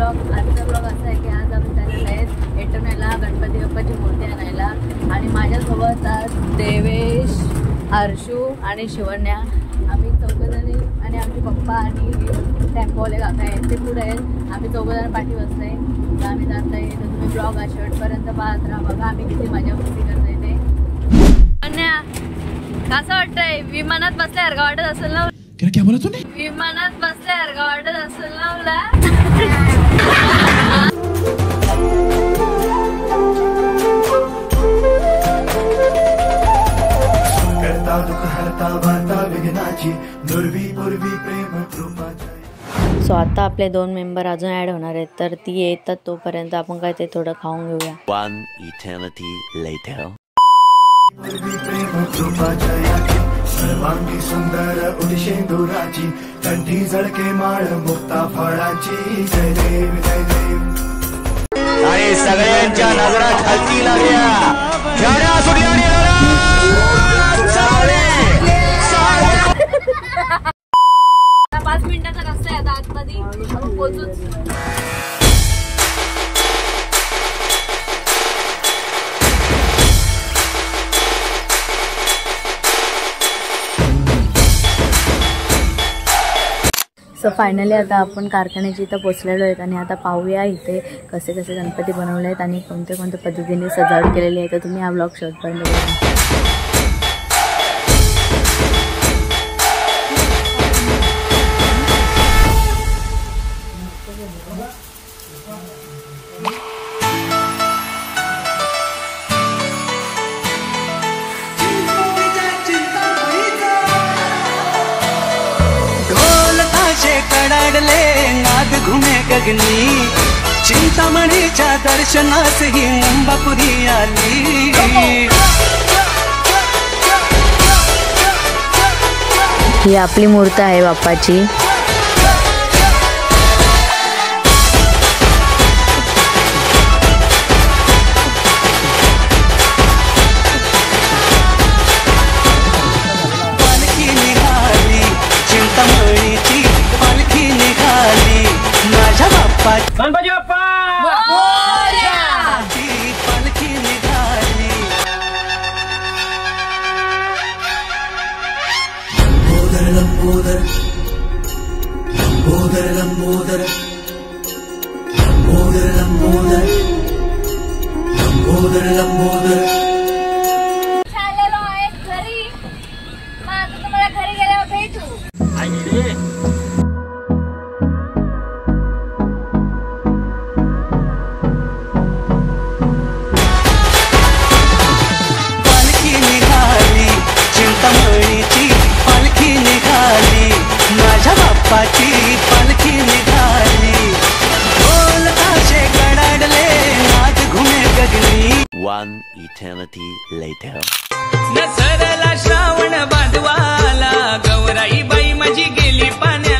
आजचा ब्लॉग असा आहे की आज आम्ही चाललेलो आहे एटोनेला गणपती बाप्पाची मूर्ती आणायला आणि माझ्यासोबत आज देवेश, हर्षू आणि शिवण्या आम्ही चौघजणी आणि आमचे पप्पा आणि टेम्पोवाले काका आहेत ते पुढे आहेत. आम्ही चौघजण पाठी बसतोय तर आम्ही जात आहे. तर तुम्ही ब्लॉग शेवटपर्यंत पाहत राहा. बघा आम्ही किती मजा मस्ती करतोय ते. शिवण्या कसं वाटतंय? विमानात बसल्यासारखं वाटत असेल ना? क्या बोला तूने? विमानात बसल्यासारखं वाटत असेल ना मला? सो आता आपले 2 मेंबर अजून ऍड होणार आहेत तर ती येतात तोपर्यंत आपण काय ते थोडं खाऊन घेऊया. One eternity later. सर्वांगी सुंदर उदिशेंदुराची कंठी झळके माळ मुक्ता फळाची. जय देव जय देव. आणि सगळ्यांच्या नजरा खालती लागल्या. गाड्या सुटल्या आणि 5 मिनिटाचा रस्ता आहे आता आतमध्ये आपण पोहोचूच. सो फायनली आता आपण कारखान्याची इथं पोचलेलो आहेत आणि आता पाहूया इथे कसे कसे गणपती बनवले आहेत आणि कोणत्या कोणत्या पद्धतीने सजावट केलेली आहे. तर तुम्ही हा ब्लॉग शेवटपर्यंत बघा. कडाडले नाद घुमे गगनी चिंतामणीच्या दर्शनास ही मुंबापुरी आली. ही आपली मूर्ती आहे बाप्पाची. पालखी निघाली चिंतामणीची पालखी निघाली माझ्या बाप्पा गणपती बाप्पा पालखी निघाली. लंबोदर लंबोदर लंबोदर लंबोदर लंबोदर लंबोदर लंबोदर लंबोदर. चाललेलो आहे घरी. मग आता तुम्हाला घरी गेल्यावर भेटू. पालखी निघाली चिंतामणीची पालखी निघाली माझ्या बाप्पाची पालखी निघाली. ढोल ताशे कडाडले नाद घुमे गगनी. One eternity later. नसरला Shravan बांधवाला Gaurai बाई माझी गेली पाण्या